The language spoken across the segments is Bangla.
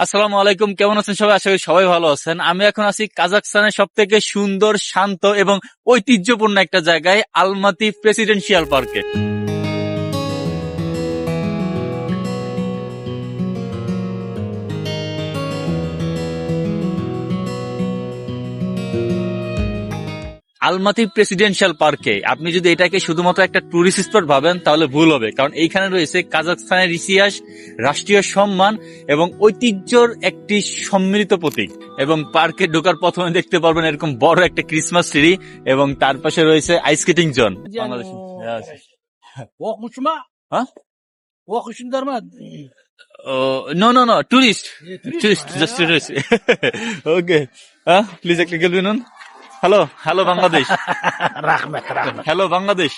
আসসালামু আলাইকুম, কেমন আছেন সবাই? আশা করি সবাই ভালো আছেন। আমি এখন আছি কাজাখস্তানের সব থেকে সুন্দর, শান্ত এবং ঐতিহ্যপূর্ণ একটা জায়গায়, আলমাতি প্রেসিডেন্সিয়াল পার্কে। আলমাতি প্রেসিডেন্সিয়াল পার্কে আপনি যদি এটাকে শুধুমাত্র একটা টুরিস্ট স্পট ভাবেন তাহলে ভুল হবে, কারণ এইখানে রয়েছে কাজাখস্তানের ইতিহাস, রাষ্ট্রীয় সম্মান এবং ঐতিহ্যর একটি সম্মিলিত প্রতীক। এবং পার্কে ঢোকার প্রথমে দেখতে পারবেন এরকম বড় একটা ক্রিসমাস ট্রি, এবং তার পাশে রয়েছে আইস স্কেটিং জোন। বাংলাদেশ হ্যাঁ no no no tourist tourist just tourist okay please একটা গেল বিনুন। Hello hello Bangladesh, hello Bangladesh.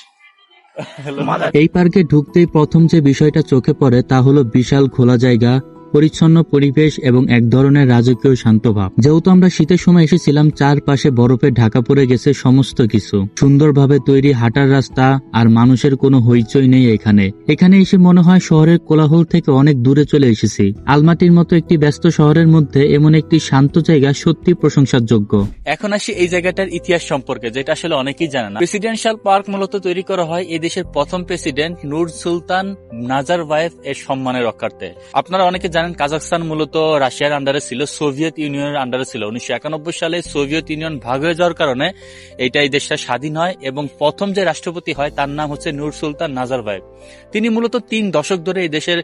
এই পার্কে ঢুকতেই প্রথম যে বিষয়টা চোখে পড়ে তা হলো বিশাল খোলা জায়গা, পরিচ্ছন্ন পরিবেশ এবং এক ধরনের রাজকীয় শান্ত ভাব। যেহেতু আমরা শীতের সময় এসেছিলাম, চারপাশে বরফে ঢাকা পড়ে গেছে সমস্ত কিছু। সুন্দরভাবে তৈরি হাঁটার রাস্তা, আর মানুষের কোনো হইচই নেই এখানে। এখানে এসে মনে হয় শহরের কোলাহল থেকে অনেক দূরে চলে এসেছি। আলমাটির মতো একটি ব্যস্ত শহরের মধ্যে এমন একটি শান্ত জায়গা সত্যি প্রশংসার যোগ্য। এখন আসি এই জায়গাটার ইতিহাস সম্পর্কে, যেটা আসলে অনেকেই জানে না। প্রেসিডেন্সিয়াল পার্ক মূলত তৈরি করা হয় এই দেশের প্রথম প্রেসিডেন্ট নূর সুলতান নাজারবায়েভ এর সম্মানে রক্ষার্থে। আপনারা অনেকে জানেন কাজাখস্তান মূলত রাশিয়ার আন্ডারে ছিল, সোভিয়েত ইউনিয়নের আন্ডারে ছিল। 1991 সালে সোভিয়েত ইউনিয়ন ভাগ হয়ে যাওয়ার কারণে এই দেশটা স্বাধীন হয়, এবং প্রথম যে রাষ্ট্রপতি হয় তার নাম হচ্ছে নূর সুলতান নাজারবায়েভ। তিনি মূলত 3 দশক ধরে এই দেশের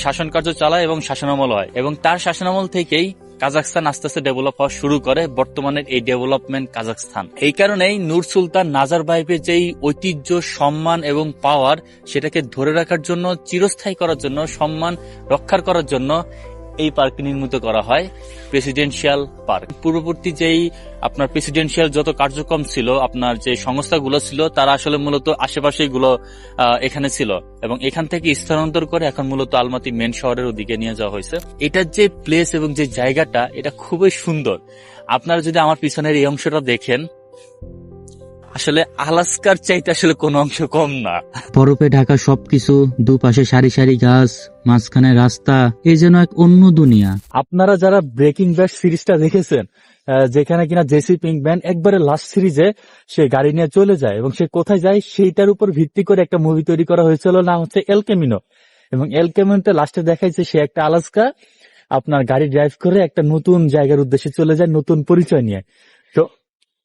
শাসন কার্য চালায় এবং শাসনামল হয়, এবং তার শাসনামল থেকেই কাজাখস্তান আস্তে আস্তে ডেভেলপ হওয়া শুরু করে বর্তমানের এই ডেভেলপমেন্ট কাজাখস্তান। এই কারণেই নূর সুলতান নাজারবায়েভের যেই ঐতিহ্য, সম্মান এবং পাওয়ার, সেটাকে ধরে রাখার জন্য, চিরস্থায়ী করার জন্য, সম্মান রক্ষার করার জন্য এই পার্ক নির্মিত করা হয়, প্রেসিডেন্সিয়াল পার্ক। পূর্ববর্তী যেই আপনার প্রেসিডেন্সিয়াল যত কার্যক্রম ছিল, আপনার যে সংস্থাগুলো ছিল, তারা আসলে মূলত আশেপাশেই গুলো এখানে ছিল, এবং এখান থেকে স্থানান্তর করে এখন মূলত আলমাতি মেন শহরের ওদিকে নিয়ে যাওয়া হয়েছে। এটার যে প্লেস এবং যে জায়গাটা, এটা খুবই সুন্দর। আপনারা যদি আমার পিছনের এই অংশটা দেখেন, আসলে আলাস্কার চাইতে আসলে কোনো অংশ কম না। বরফে ঢাকা সবকিছু, দুপাশে সারি সারি গাছ, মাঝখানে রাস্তা, এই যেন এক অন্য দুনিয়া। আপনারা যারা ব্রেকিং ব্যাড সিরিজটা দেখেছেন, যেখানে কিনা জেসি পিঙ্কম্যান একবারে লাস্ট সিরিজে সে গাড়ি নিয়ে চলে যায়, এবং সে কোথায় যায় সেইটার উপর ভিত্তি করে একটা মুভি তৈরি করা হয়েছিল, নাম হচ্ছে এল ক্যামিনো। এবং এল ক্যামিনোতে লাস্টে দেখাইছে সে একটা আলাস্কা আপনার গাড়ি ড্রাইভ করে একটা নতুন জায়গার উদ্দেশ্যে চলে যায়, নতুন পরিচয় নিয়ে। তো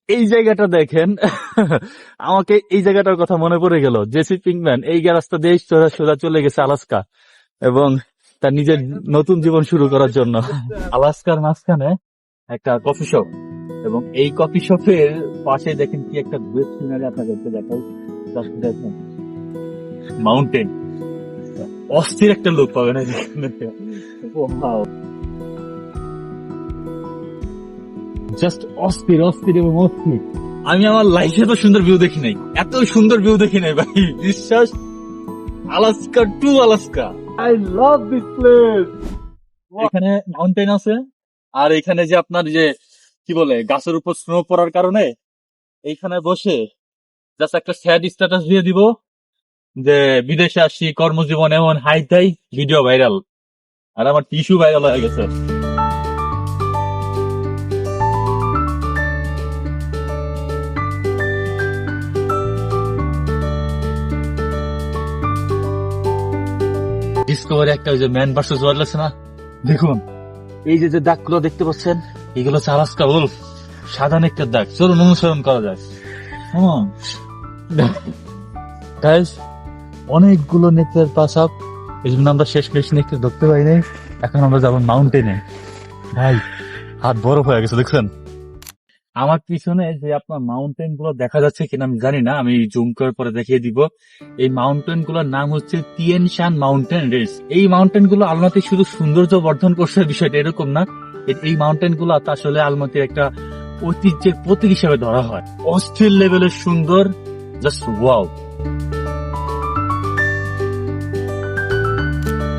এই জায়গাটা দেখেন আমাকে এই জায়গাটার কথা মনে পড়ে গেল। জেসি পিঙ্কম্যান এই রাস্তা দিয়ে সোজা চলে গেছে আলাস্কা, এবং তার নিজের নতুন জীবন শুরু করার জন্য। আলাস্কার মাঝখানে একটা কফি শপ, এবং এই কফি শপের পাশে দেখেন কি একটা বেস্ট সিনারি আপনাদেরকে দেখাই। দেখেন মাউন্টেন, অস্থির একটা লুক পাবেন জাস্ট অস্থির অস্থির এবং অস্থির। আমি আমার লাইফে এত সুন্দর ভিউ দেখি নাই, এত সুন্দর ভিউ দেখি নাই ভাই, বিশ্বাস। Alaska to Alaska, I love this place. এখানে মাউন্টেন আছে, আর এখানে যে আপনার যে কি বলে গাছের উপর স্নো পড়ার কারণে এইখানে বসে জাস্ট একটা স্যাড স্ট্যাটাস দিয়ে দিব যে বিদেশে আসি, কর্মজীবন এমন হাই তাই, ভিডিও ভাইরাল, আর আমার টিস্যু ভাইরাল হয়ে গেছে। ডিসকভারি একটা ওই যে ম্যান ভার্সেস ওয়াইল্ড আছে না, দেখুন এই যে দাগগুলো দেখতে পাচ্ছেন, এগুলো হচ্ছে আলাস্কা উলফ, সাদা নেকটার দাগ। চলুন অনুসরণ করা যায়। গাইস, অনেকগুলো নেকটার পাস আপ, এই জন্য আমরা শেষ নেকটা ধরতে পারিনি। এখন আমরা যাবো মাউন্টেনে। ভাই হাত বরফ হয়ে গেছে, দেখছেন আমার পিছনে যে আপনার মাউন্টেন গুলো দেখা যাচ্ছে কিনা আমি জানি না, আমি জুম করে পরে দেখিয়ে দিব। এই মাউন্টেন গুলোর নাম হচ্ছে তিয়ান শান মাউন্টেন রেঞ্জ। এই মাউন্টেন গুলো আলমাতি শুধু সৌন্দর্য বর্ধন করছে, বিষয়টা এরকম না। এই মাউন্টেন গুলো আসলে আলমাতির একটা ঐতিহ্যের প্রতীক হিসেবে ধরা হয়। অস্থির লেভেলের সুন্দর, জাস্ট ওয়াও।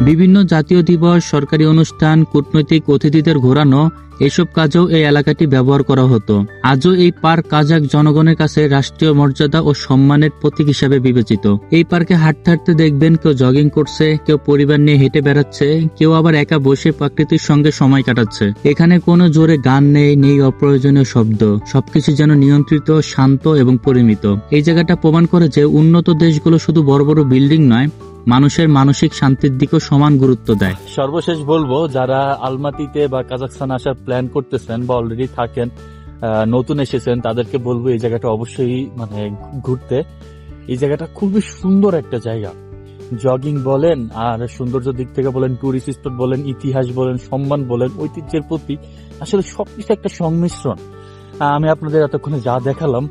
বিভিন্ন জাতীয় দিবস, সরকারি অনুষ্ঠান, কূটনৈতিক অতিথিদের ঘোরানো, এসব কাজেও এই এলাকাটি ব্যবহার করা হতো। আজও এই পার্ক কাজাক জনগণের কাছে রাষ্ট্রীয় মর্যাদা ও সম্মানের প্রতীক হিসাবে বিবেচিত। এই পার্কে হাঁটতে হাঁটতে দেখবেন কেউ জগিং করছে, কেউ পরিবার নিয়ে হেঁটে বেড়াচ্ছে, কেউ আবার একা বসে প্রকৃতির সঙ্গে সময় কাটাচ্ছে। এখানে কোনো জোরে গান নেই অপ্রয়োজনীয় শব্দ, সবকিছু যেন নিয়ন্ত্রিত, শান্ত এবং পরিমিত। এই জায়গাটা প্রমাণ করে যে উন্নত দেশগুলো শুধু বড় বড় বিল্ডিং নয়, মানুষের মানসিক শান্তির দিকেও সমান গুরুত্ব দেয়। সর্বশেষ বলবো, যারা আলমাতিতে বা কাজাকস্তান আসার প্ল্যান করতেছেন বা অলরেডি থাকেন, নতুন এসেছেন, তাদেরকে বলবো এই জায়গাটা অবশ্যই ঘুরতে। এই জায়গাটা খুবই সুন্দর একটা জায়গা। জগিং বলেন, আর সৌন্দর্য দিক থেকে বলেন, টুরিস্ট স্পট বলেন, ইতিহাস বলেন, সম্মান বলেন, ঐতিহ্যের প্রতি আসলে সবকিছু একটা সংমিশ্রণ। আমি আপনাদের এতক্ষণে যা দেখালাম,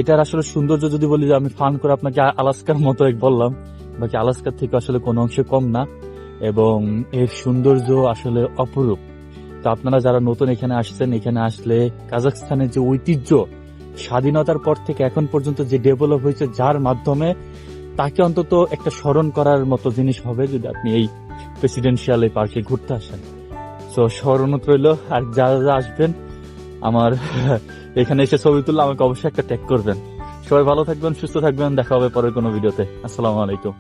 এটার আসলে সৌন্দর্য যদি বলি যে আমি ফান করে আপনাকে আলাস্কার মতো বললাম, বাকি আলাস্কার থেকে আসলে কোনো অংশে কম না, এবং এর সৌন্দর্য আসলে অপরূপ। তো আপনারা যারা নতুন এখানে আসছেন, এখানে আসলে কাজাকস্তানের যে ঐতিহ্য, স্বাধীনতার পর থেকে এখন পর্যন্ত যে ডেভেলপ হয়েছে, যার মাধ্যমে তাকে অন্তত একটা স্মরণ করার মতো জিনিস হবে যদি আপনি এই প্রেসিডেন্সিয়াল এই পার্কে ঘুরতে আসেন। তো স্মরণত রইল, আর যারা আসবেন আমার এখানে এসে ছবি তুললে আমাকে অবশ্যই একটা ট্যাগ করবেন। সবাই ভালো থাকবেন, সুস্থ থাকবেন, দেখা হবে পরের কোনো ভিডিওতে। আসসালামু আলাইকুম।